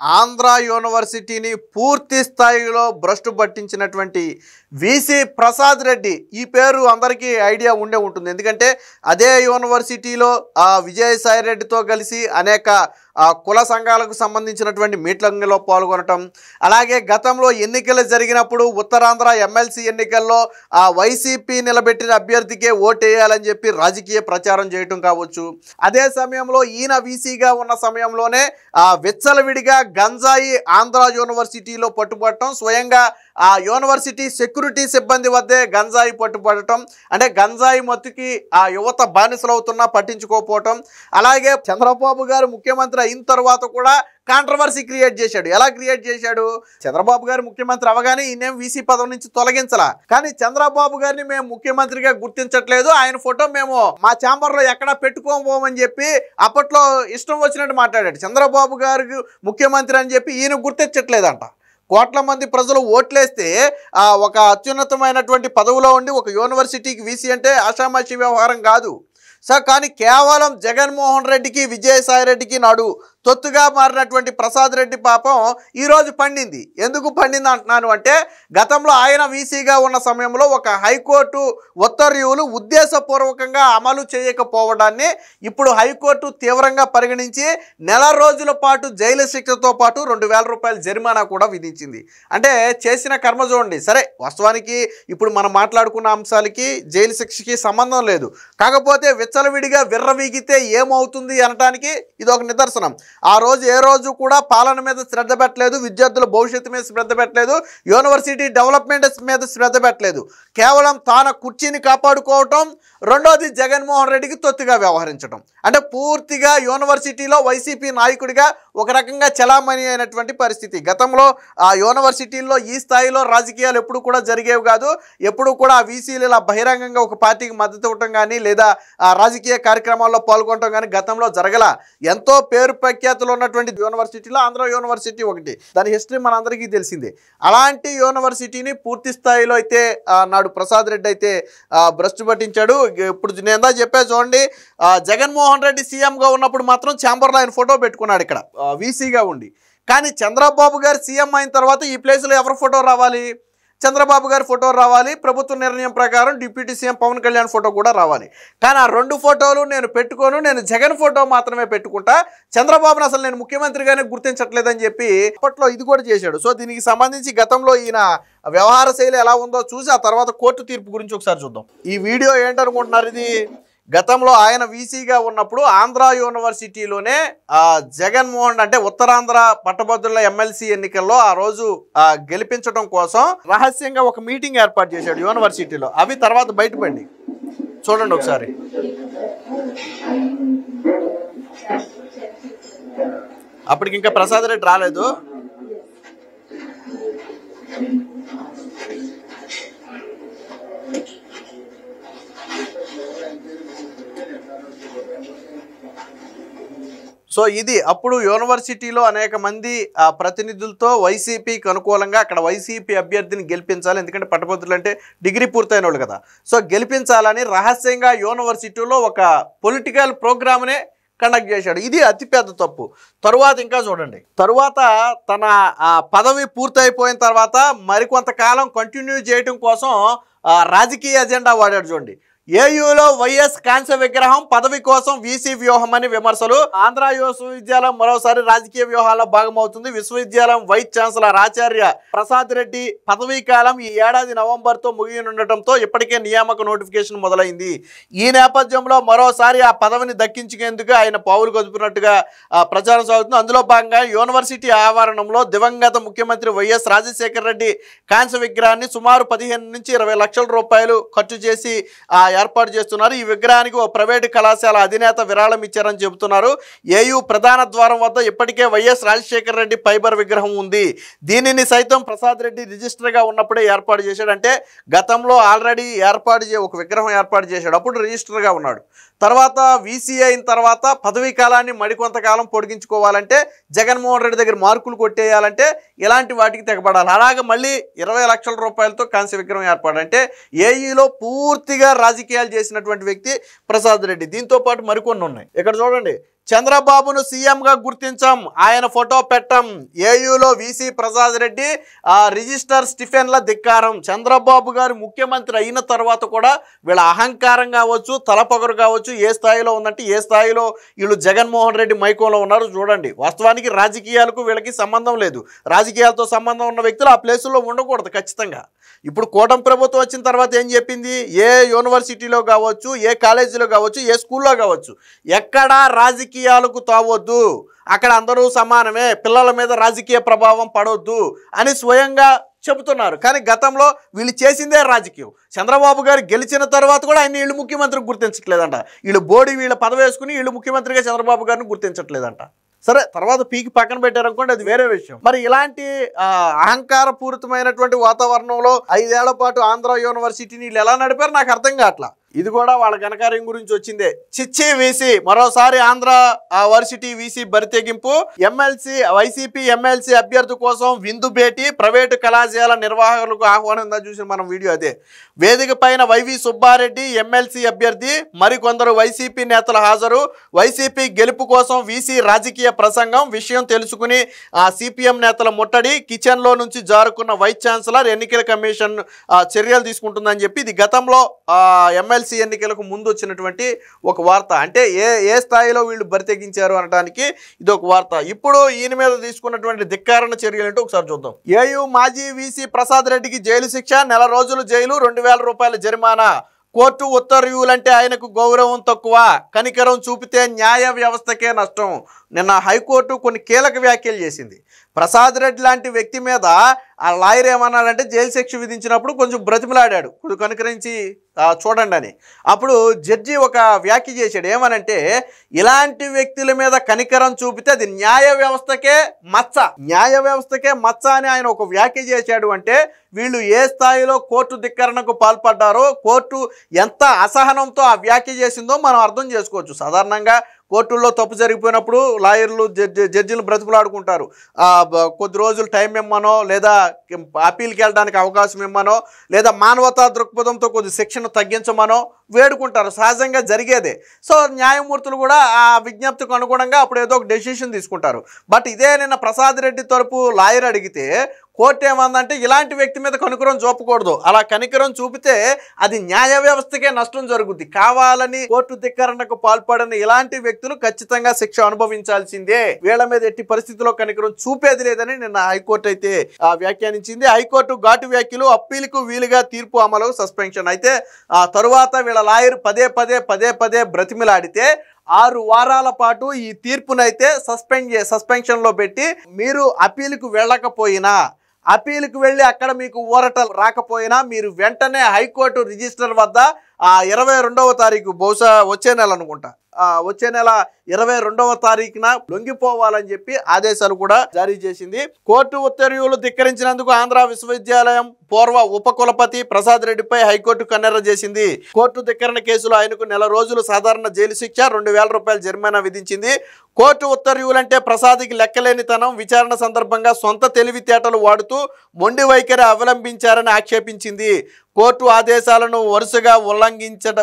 ఆంధ్ర యూనివర్సిటీని పూర్తి స్థాయిలో భ్రష్టు పట్టించినటువంటి వీసీ ప్రసాద్ రెడ్డి ఈ పేరు అందరికీ ఐడియా ఉండే ఉంటుంది. ఎందుకంటే అదే యూనివర్సిటీలో విజయసాయి రెడ్డితో కలిసి అనేక కుల సంఘాలకు సంబంధించినటువంటి మీటింగ్లో పాల్గొనటం, అలాగే గతంలో ఎన్నికలు జరిగినప్పుడు ఉత్తరాంధ్ర ఎమ్మెల్సీ ఎన్నికల్లో వైసీపీ నిలబెట్టిన అభ్యర్థికే ఓటేయాలని చెప్పి రాజకీయ ప్రచారం చేయటం కావచ్చు. అదే సమయంలో ఈయన వీసీగా ఉన్న సమయంలోనే విచ్చలవిడిగా గంజాయి ఆంధ్ర యూనివర్సిటీలో పట్టుబడటం, స్వయంగా ఆ యూనివర్సిటీ సెక్యూరిటీ సిబ్బంది వద్దే గంజాయి పట్టుబడటం, అంటే గంజాయి మత్తుకి ఆ యువత బానిసలవుతున్నా పట్టించుకోకపోవటం. అలాగే చంద్రబాబు గారు ముఖ్యమంత్రి అయిన తర్వాత కూడా కాంట్రవర్సీ క్రియేట్ చేశాడు. ఎలా క్రియేట్ చేశాడు? చంద్రబాబు గారు ముఖ్యమంత్రి అవగానే ఈయనేం వీసీ పదవి నుంచి తొలగించలా, కానీ చంద్రబాబు గారిని మేము ముఖ్యమంత్రిగా గుర్తించట్లేదు, ఆయన ఫోటో మేము మా ఛాంబర్లో ఎక్కడా పెట్టుకోబోమని చెప్పి అప్పట్లో ఇష్టం వచ్చినట్టు మాట్లాడాడు. చంద్రబాబు గారికి ముఖ్యమంత్రి అని చెప్పి ఈయన గుర్తించట్లేదంట. కోట్ల మంది ప్రజలు ఓట్లేస్తే ఒక అత్యున్నతమైనటువంటి పదవిలో ఉండి ఒక యూనివర్సిటీకి వీసీ అంటే ఆషామాషి వ్యవహారం కాదు సార్. కానీ కేవలం జగన్మోహన్ రెడ్డికి విజయసాయి రెడ్డికి నాడు తొత్తుగా మారినటువంటి ప్రసాద్ రెడ్డి పాపం ఈరోజు పండింది. ఎందుకు పండింది అంటున్నాను అంటే, గతంలో ఆయన వీసీగా ఉన్న సమయంలో ఒక హైకోర్టు ఉత్తర్వులు ఉద్దేశపూర్వకంగా అమలు చేయకపోవడాన్ని ఇప్పుడు హైకోర్టు తీవ్రంగా పరిగణించి నెల రోజుల పాటు జైలు శిక్షతో పాటు 2,000 రూపాయల జరిమానా కూడా విధించింది. అంటే చేసిన కర్మ చూడండి. సరే, వాస్తవానికి ఇప్పుడు మనం మాట్లాడుకున్న అంశాలకి జైలు శిక్షకి సంబంధం లేదు, కాకపోతే విచ్చలవిడిగా విర్రవీగితే ఏమవుతుంది అనటానికి ఇది ఒక నిదర్శనం. ఆ రోజు ఏ రోజు కూడా పాలన మీద శ్రద్ధ పెట్టలేదు, విద్యార్థుల భవిష్యత్తు మీద శ్రద్ధ పెట్టలేదు, యూనివర్సిటీ డెవలప్మెంట్ మీద శ్రద్ధ పెట్టలేదు. కేవలం తాన కుర్చీని కాపాడుకోవటం, రెండోది జగన్మోహన్ రెడ్డికి తొత్తుగా వ్యవహరించడం. అంటే పూర్తిగా యూనివర్సిటీలో వైసీపీ నాయకుడిగా ఒక రకంగా చలామణి అయినటువంటి పరిస్థితి. గతంలో ఆ యూనివర్సిటీల్లో ఈ స్థాయిలో రాజకీయాలు ఎప్పుడు కూడా జరిగేవి కాదు. ఎప్పుడు కూడా ఆ వీసీలు ఇలా బహిరంగంగా ఒక పార్టీకి మద్దతు ఇవ్వటం కానీ లేదా రాజకీయ కార్యక్రమాల్లో పాల్గొనడం కానీ గతంలో జరగల. ఎంతో పేరు ప్రఖ్యాతులు ఉన్నటువంటి యూనివర్సిటీలో ఆంధ్ర యూనివర్సిటీ ఒకటి. దాని హిస్టరీ మనందరికీ తెలిసిందే. అలాంటి యూనివర్సిటీని పూర్తి స్థాయిలో అయితే నాడు ప్రసాద్ రెడ్డి అయితే భ్రష్టు పట్టించాడు. ఇప్పుడు నేను చెప్పా చూడండి, జగన్మోహన్ రెడ్డి సీఎంగా ఉన్నప్పుడు మాత్రం ఛాంబర్లో ఆయన ఫోటో పెట్టుకున్నాడు ఇక్కడ వీసీగా ఉండి. కానీ చంద్రబాబు గారు సీఎం అయిన తర్వాత ఈ ప్లేస్లో ఎవరి ఫోటో రావాలి? చంద్రబాబు గారి ఫోటో రావాలి. ప్రభుత్వ నిర్ణయం ప్రకారం deputy CM Pawan Kalyan photo కూడా రావాలి. కానీ ఆ 2 ఫోటోలు నేను పెట్టుకోను, నేను జగన్ ఫోటో మాత్రమే పెట్టుకుంటా, చంద్రబాబును అసలు నేను ముఖ్యమంత్రిగానే గుర్తించట్లేదని చెప్పి అప్పట్లో ఇది కూడా చేశాడు. సో దీనికి సంబంధించి గతంలో ఈయన వ్యవహార శైలి ఎలా ఉందో చూసి ఆ తర్వాత కోర్టు తీర్పు గురించి ఒకసారి చూద్దాం. ఈ వీడియో ఏంటనుకుంటున్నారు? ఇది గతంలో ఆయన వీసీగా ఉన్నప్పుడు ఆంధ్ర యూనివర్సిటీలోనే జగన్మోహన్ అంటే ఉత్తరాంధ్ర పట్టభద్రుల ఎమ్మెల్సీ ఎన్నికల్లో ఆ రోజు గెలిపించడం కోసం రహస్యంగా ఒక మీటింగ్ ఏర్పాటు చేశాడు యూనివర్సిటీలో. అవి తర్వాత బయటపడి చూడండి ఒకసారి. అప్పటికి ఇంకా ప్రసాద్ రెడ్డి రాలేదు. సో ఇది అప్పుడు యూనివర్సిటీలో అనేక మంది ప్రతినిధులతో వైసీపీకి అనుకూలంగా అక్కడ వైసీపీ అభ్యర్థిని గెలిపించాలి, ఎందుకంటే పట్టభద్రులు అంటే డిగ్రీ పూర్తయిన వాళ్ళు కదా. సో గెలిపించాలని రహస్యంగా యూనివర్సిటీలో ఒక పొలిటికల్ ప్రోగ్రామ్నే కండక్ట్ చేశాడు. ఇది అతిపెద్ద తప్పు. తరువాత ఇంకా చూడండి, తరువాత తన పదవి పూర్తయిపోయిన తర్వాత మరికొంతకాలం కంటిన్యూ చేయడం కోసం రాజకీయ ఎజెండా వాడాడు. చూడండి, ఏయూలో వైఎస్ కాంస్య విగ్రహం పదవి కోసం వీసీ వ్యూహం అని విమర్శలు. ఆంధ్ర విశ్వవిద్యాలయం మరోసారి రాజకీయ వ్యూహాల్లో భాగమవుతుంది. విశ్వవిద్యాలయం వైస్ ఛాన్సలర్ ఆచార్య ప్రసాద్ రెడ్డి పదవీ కాలం ఈ ఏడాది నవంబర్తో ముగియనుండటంతో ఇప్పటికే నియామక నోటిఫికేషన్ మొదలైంది. ఈ నేపథ్యంలో మరోసారి ఆ పదవిని దక్కించుకేందుకు ఆయన పావులు కదుపుతున్నట్టుగా ప్రచారం సాగుతుంది. అందులో భాగంగా యూనివర్సిటీ ఆవరణంలో దివంగత ముఖ్యమంత్రి వైఎస్ రాజశేఖర రెడ్డి కాంస్య విగ్రహాన్ని సుమారు 15 నుంచి 20 లక్షల రూపాయలు ఖర్చు చేసి ఏర్పాటు చేస్తున్నారు. ఈ విగ్రహానికి ఓ ప్రైవేటు కళాశాల అధినేత విరాళం ఇచ్చారని చెబుతున్నారు. ఏయూ ప్రధాన ద్వారం వద్ద ఇప్పటికే వైఎస్ రాజశేఖర రెడ్డి ఫైబర్ విగ్రహం ఉంది. దీనిని సైతం ప్రసాద్ రెడ్డి రిజిస్టర్గా ఉన్నప్పుడే ఏర్పాటు చేశాడు. అంటే గతంలో ఆల్రెడీ ఒక విగ్రహం ఏర్పాటు చేశాడు, అప్పుడు రిజిస్టర్గా ఉన్నాడు. తర్వాత వీసీ అయిన తర్వాత పదవీ కాలాన్ని మరికొంతకాలం పొడిగించుకోవాలంటే జగన్మోహన్ రెడ్డి దగ్గర మార్కులు కొట్టేయాలంటే ఇలాంటి వాటికి తెగబడాలి. అలాగే మళ్ళీ 20 లక్షల రూపాయలతో కాంస్య విగ్రహం ఏర్పాటు. అంటే ఏఈలో పూర్తిగా రాజకీయాలు చేసినటువంటి వ్యక్తి ప్రసాద్ రెడ్డి. దీంతో పాటు మరికొన్ని ఉన్నాయి. ఇక్కడ చూడండి, చంద్రబాబును సీఎంగా గుర్తించాం, ఆయన ఫోటో పెట్టం. ఏయూలో వీసీ ప్రసాద్ రెడ్డి రిజిస్టర్ స్టిఫెన్ల ధిక్కారం. చంద్రబాబు గారు ముఖ్యమంత్రి అయిన తర్వాత కూడా వీళ్ళ అహంకారం కావచ్చు, తలపొగరు కావచ్చు ఏ స్థాయిలో ఉందంటే ఏ స్థాయిలో వీళ్ళు జగన్మోహన్ రెడ్డి మైకంలో ఉన్నారు చూడండి. వాస్తవానికి రాజకీయాలకు వీళ్ళకి సంబంధం లేదు. రాజకీయాలతో సంబంధం ఉన్న వ్యక్తులు ఆ ప్లేసుల్లో ఉండకూడదు ఖచ్చితంగా. ఇప్పుడు కూటమి ప్రభుత్వం వచ్చిన తర్వాత ఏం చెప్పింది, ఏ యూనివర్సిటీలో కావచ్చు, ఏ కాలేజీలో కావచ్చు, ఏ స్కూల్లో కావచ్చు, ఎక్కడా రాజకీయాలకు తావద్దు, అక్కడ అందరూ సమానమే, పిల్లల మీద రాజకీయ ప్రభావం పడవద్దు అని స్వయంగా చెబుతున్నారు. కానీ గతంలో వీళ్ళు చేసిందే రాజకీయం. చంద్రబాబు గారు గెలిచిన తర్వాత కూడా ఆయన వీళ్ళు ముఖ్యమంత్రికి గుర్తించట్లేదంట. వీళ్ళు వీళ్ళ పదవి వేసుకుని వీళ్ళు ముఖ్యమంత్రిగా చంద్రబాబు గారిని గుర్తించట్లేదంట. సరే, తర్వాత పీకి పక్కన పెట్టారనుకోండి, అది వేరే విషయం. మరి ఇలాంటి అహంకారపూరితమైనటువంటి వాతావరణంలో 5 ఏళ్ల పాటు ఆంధ్ర యూనివర్సిటీని వీళ్ళు ఎలా నడిపారు నాకు అర్థం కావట్లా. ఇది కూడా వాళ్ళ ఘనకార్యం గురించి వచ్చిందే. చిచ్చి వీసీ మరోసారి ఆంధ్ర వర్సిటీ వీసీ బరితెగింపు. వైసీపీ ఎమ్మెల్సీ అభ్యర్థి కోసం విందు భేటీ. ప్రైవేటు కళాశాల నిర్వాహకులకు ఆహ్వానం చూసిన మనం వీడియో అదే. వేదిక పైన వైవి సుబ్బారెడ్డి ఎమ్మెల్సీ అభ్యర్థి, మరికొందరు వైసీపీ నేతలు హాజరు. వైసీపీ గెలుపు కోసం వీసీ రాజకీయ ప్రసంగం. విషయం తెలుసుకుని సిపిఎం నేతల ముట్టడి. కిచెన్లో నుంచి జారుకున్న వైస్ ఛాన్సలర్. ఎన్నికల కమిషన్ చర్యలు తీసుకుంటుందని చెప్పి ఇది గతంలో ఎమ్మెల్సీ ఎన్నికలకు ముందు వచ్చినటువంటి ఒక వార్త. అంటే ఏ స్థాయిలో వీళ్ళు బరితెగించారు అనడానికి ఇది ఒక వార్త. ఇప్పుడు ఈయన మీద తీసుకున్నటువంటి ధిక్కారణ చర్యలు ఏంటో ఒకసారి చూద్దాం. ఏయూ మాజీ వీసీ ప్రసాద్ రెడ్డికి జైలు శిక్ష, 1 నెల రోజులు జైలు, 2000 రూపాయల జరిమానా. కోర్టు ఉత్తర్వులంటే ఆయనకు గౌరవం తక్కువ, కనికరం చూపితే న్యాయ వ్యవస్థకే నష్టం. నిన్న హైకోర్టు కొన్ని కీలక వ్యాఖ్యలు చేసింది. ప్రసాద్ రెడ్డి లాంటి వ్యక్తి మీద ఆ లాయర్ ఏమన్నాడంటే జైలు శిక్ష విధించినప్పుడు కొంచెం బ్రతిమలాడాడు, కొంచెం కనుకరించి చూడండి అని. అప్పుడు జడ్జి ఒక వ్యాఖ్య చేశాడు. ఏమనంటే ఇలాంటి వ్యక్తుల మీద కనికరం చూపితే అది న్యాయ వ్యవస్థకే మచ్చ, న్యాయ వ్యవస్థకే మచ్చ అని ఆయన ఒక వ్యాఖ్య చేశాడు. అంటే వీళ్ళు ఏ స్థాయిలో కోర్టు ధిక్కరణకు పాల్పడ్డారో, కోర్టు ఎంత అసహనంతో ఆ వ్యాఖ్య చేసిందో మనం అర్థం చేసుకోవచ్చు. సాధారణంగా కోర్టుల్లో తప్పు జరిగిపోయినప్పుడు లాయర్లు జడ్జిలు బ్రతుకులాడుకుంటారు. కొద్ది రోజులు టైం ఇమ్మనో, లేదా అప్పీల్కి వెళ్ళడానికి అవకాశం ఇమ్మనో, లేదా మానవతా దృక్పథంతో కొద్ది శిక్షను తగ్గించమనో వేడుకుంటారు. సహజంగా జరిగేదే. సో న్యాయమూర్తులు కూడా ఆ విజ్ఞప్తికి అనుగుణంగా అప్పుడు ఏదో ఒక డెసిషన్ తీసుకుంటారు. బట్ ఇదే నిన్న ప్రసాద్ రెడ్డి తరపు లాయర్ అడిగితే కోర్టు ఏమందంటే ఇలాంటి వ్యక్తి మీద కనికరం చూపకూడదు, అలా కనికరం చూపితే అది న్యాయ వ్యవస్థకే నష్టం జరుగుద్ది, కావాలని కోర్టు ధిక్కరణకు పాల్పడని ఇలాంటి వ్యక్తులు ఖచ్చితంగా శిక్ష అనుభవించాల్సిందే, వీళ్ళ మీద ఎట్టి పరిస్థితుల్లో కనికరం చూపేది లేదని నిన్న హైకోర్టు అయితే వ్యాఖ్యానించింది. హైకోర్టు ఘాటు వ్యాఖ్యలు. అప్పీలుకు వీలుగా తీర్పు అమలు, సస్పెన్షన్. అయితే ఆ తరువాత వీళ్ళ లాయర్ పదే పదే బ్రతిమిలాడితే 6 వారాల పాటు ఈ తీర్పునైతే సస్పెన్షన్లో పెట్టి, మీరు అప్పీలుకు వెళ్ళకపోయినా, అప్పీలుకు వెళ్ళి అక్కడ మీకు ఊరట రాకపోయినా మీరు వెంటనే హైకోర్టు రిజిస్టర్ వద్ద 22వ తారీఖు, బహుశా వచ్చే నెల అనుకుంటా, వచ్చే నెల 22వ తారీఖున లొంగిపోవాలని చెప్పి ఆదేశాలు కూడా జారీ చేసింది. కోర్టు ఉత్తర్వులు ధిక్కరించినందుకు ఆంధ్ర విశ్వవిద్యాలయం పూర్వ ఉపకులపతి ప్రసాద్ రెడ్డిపై హైకోర్టు కన్నెర్ర చేసింది. కోర్టు ధిక్కరణ కేసులో ఆయనకు 1 నెల రోజులు సాధారణ జైలు శిక్ష, 2000 రూపాయల జరిమానా విధించింది. కోర్టు ఉత్తర్వులంటే ప్రసాద్కి లెక్కలేనితనం. విచారణ సందర్భంగా సొంత తెలివితేటలు వాడుతూ మొండి వైఖరి అవలంబించారని ఆక్షేపించింది. కోర్టు ఆదేశాలను వరుసగా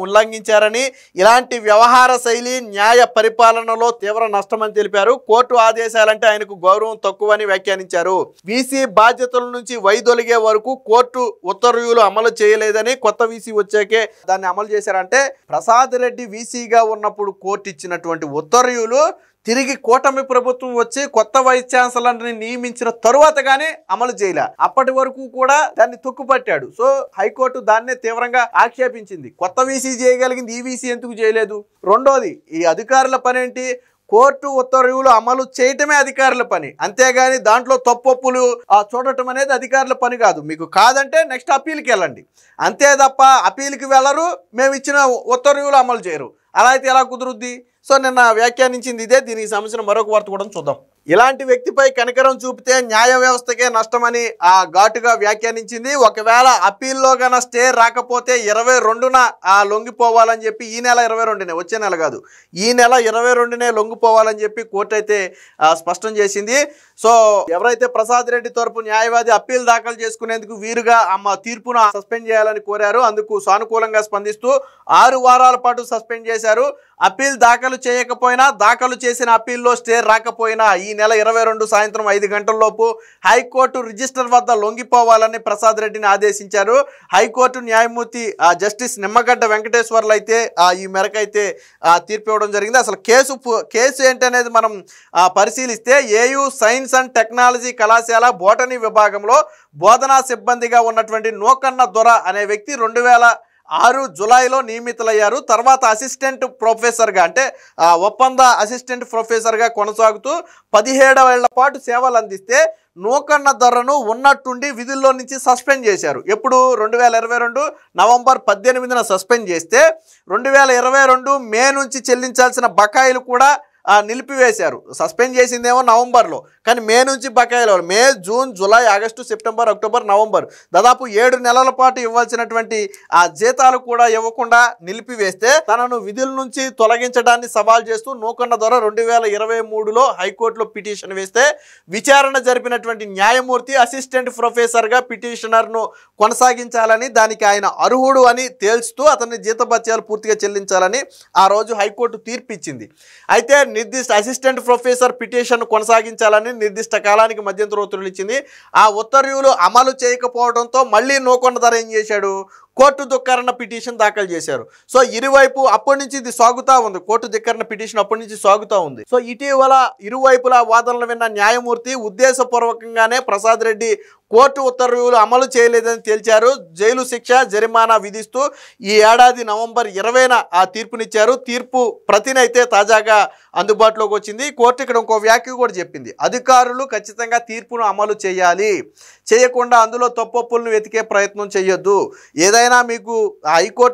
ఉల్లంఘించారని, ఇలాంటి వ్యవహార శైలి న్యాయ పరిపాలనలో తీవ్ర నష్టమని తెలిపారు. కోర్టు ఆదేశాలంటే ఆయనకు గౌరవం తక్కువని వ్యాఖ్యానించారు. వీసీ బాధ్యతల నుంచి వైదొలిగే వరకు కోర్టు ఉత్తర్వులు అమలు చేయలేదని, కొత్త వీసీ వచ్చాకే దాన్ని అమలు చేశారంటే ప్రసాద్ రెడ్డి వీసీగా ఉన్నప్పుడు కోర్టు ఇచ్చినటువంటి ఉత్తర్వులు తిరిగి కూటమి ప్రభుత్వం వచ్చి కొత్త వైస్ ఛాన్సలర్ని నియమించిన తరువాత గానీ అమలు చేయలే. అప్పటి వరకు కూడా దాన్ని తొక్కుపట్టాడు. సో హైకోర్టు దాన్నే తీవ్రంగా ఆక్షేపించింది. కొత్త వీసీ చేయగలిగింది, ఈ వీసీ ఎందుకు చేయలేదు? రెండోది, ఈ అధికారుల పని ఏంటి? కోర్టు ఉత్తర్వులు అమలు చేయటమే అధికారుల పని, అంతేగాని దాంట్లో తప్పొప్పులు చూడటం అనేది అధికారుల పని కాదు. మీకు కాదంటే నెక్స్ట్ అప్పీల్కి వెళ్ళండి, అంతే తప్ప అప్పీల్కి వెళ్ళరు, మేము ఇచ్చిన ఉత్తర్వులు అమలు చేయరు. అలా అయితే ఎలా కుదురుద్ది? సో నిన్న వ్యాఖ్యానించింది ఇదే. దీనికి సంబంధించిన మరొక వార్త కూడా చూద్దాం. ఇలాంటి వ్యక్తిపై కనికరం చూపితే న్యాయ వ్యవస్థకే నష్టమని ఘాటుగా వ్యాఖ్యానించింది. ఒకవేళ అప్పీల్లో గన స్టే రాకపోతే 22న లొంగిపోవాలని చెప్పి, ఈ నెల 22నే, వచ్చే నెల కాదు, ఈ నెల 22నే లొంగిపోవాలని చెప్పి కోర్టు అయితే స్పష్టం చేసింది. సో ఎవరైతే ప్రసాద్ రెడ్డి తరపు న్యాయవాది అప్పీల్ దాఖలు చేసుకునేందుకు వీరుగా తీర్పును సస్పెండ్ చేయాలని కోరారు. అందుకు సానుకూలంగా స్పందిస్తూ 6 వారాల పాటు సస్పెండ్ చేశారు. అప్పీల్ దాఖలు చేయకపోయినా, దాఖలు చేసిన అప్పీల్లో స్టే రాకపోయినా ఈ నెల 22 సాయంత్రం 5 గంటలలోపు హైకోర్టు రిజిస్టర్ వద్ద లొంగిపోవాలని ప్రసాద్ రెడ్డిని ఆదేశించారు. హైకోర్టు న్యాయమూర్తి జస్టిస్ నిమ్మగడ్డ వెంకటేశ్వర్లు అయితే ఈ మేరకు అయితే తీర్పు ఇవ్వడం జరిగింది. అసలు కేసు ఏంటనేది మనం పరిశీలిస్తే ఏయూ సైన్స్ అండ్ టెక్నాలజీ కళాశాల బోటనీ విభాగంలో బోధనా సిబ్బందిగా ఉన్నటువంటి నూకన్న దొర అనే వ్యక్తి 2006 జులైలో నియమితులయ్యారు. తర్వాత అసిస్టెంట్ ప్రొఫెసర్గా, అంటే ఒప్పంద అసిస్టెంట్ ప్రొఫెసర్గా కొనసాగుతూ 17 ఏళ్ల పాటు సేవలు అందిస్తే నూకన్న దొరను ఉన్నట్టుండి విధుల్లో నుంచి సస్పెండ్ చేశారు. ఎప్పుడు 2022 నవంబర్ 18న సస్పెండ్ చేస్తే 2022 మే నుంచి చెల్లించాల్సిన బకాయిలు కూడా నిలిపివేశారు. సస్పెండ్ చేసిందేమో నవంబర్లో, కానీ మే నుంచి బకాయిలు, May, June, July, August, September, October, November, దాదాపు 7 నెలల పాటు ఇవ్వాల్సినటువంటి జీతాలు కూడా ఇవ్వకుండా నిలిపివేస్తే తనను విధుల నుంచి తొలగించడాన్ని సవాల్ చేస్తూ నూకన్న దొర 2023లో హైకోర్టులో పిటిషన్ వేస్తే విచారణ జరిపినటువంటి న్యాయమూర్తి అసిస్టెంట్ ప్రొఫెసర్గా పిటిషనర్ను కొనసాగించాలని, దానికి ఆయన అర్హుడు అని తేల్చుతూ అతని జీతభత్యాలు పూర్తిగా చెల్లించాలని ఆ రోజు హైకోర్టు తీర్పిచ్చింది. అయితే నిర్దిష్ట అసిస్టెంట్ ప్రొఫెసర్ పిటిషన్ కొనసాగించాలని నిర్దిష్ట కాలానికి మధ్యంతర ఉత్తర్వులు ఇచ్చింది. ఆ ఉత్తర్వులు అమలు చేయకపోవడంతో మళ్ళీ నూకన్న దొర ఏం చేశాడు, కోర్టు ధిక్కరణ పిటిషన్ దాఖలు చేశారు. సో ఇరువైపు అప్పటి నుంచి ఇది సాగుతూ ఉంది, కోర్టు ధిక్కరణ పిటిషన్ అప్పటి నుంచి సాగుతూ ఉంది. సో ఇటీవల ఇరువైపులా వాదనలు విన్న న్యాయమూర్తి ఉద్దేశపూర్వకంగానే ప్రసాద్ రెడ్డి కోర్టు ఉత్తర్వులు అమలు చేయలేదని తేల్చారు. జైలు శిక్ష, జరిమానా విధిస్తూ ఈ ఏడాది నవంబర్ 20న తీర్పునిచ్చారు. తీర్పు ప్రతినైతే తాజాగా అందుబాటులోకి వచ్చింది. కోర్టు ఇక్కడ ఇంకో వ్యాఖ్య కూడా చెప్పింది, అధికారులు ఖచ్చితంగా తీర్పును అమలు చేయాలి, చేయకుండా అందులో తప్పొప్పులను వెతికే ప్రయత్నం చేయొద్దు. ఏదైనా మీకు హైకోర్టు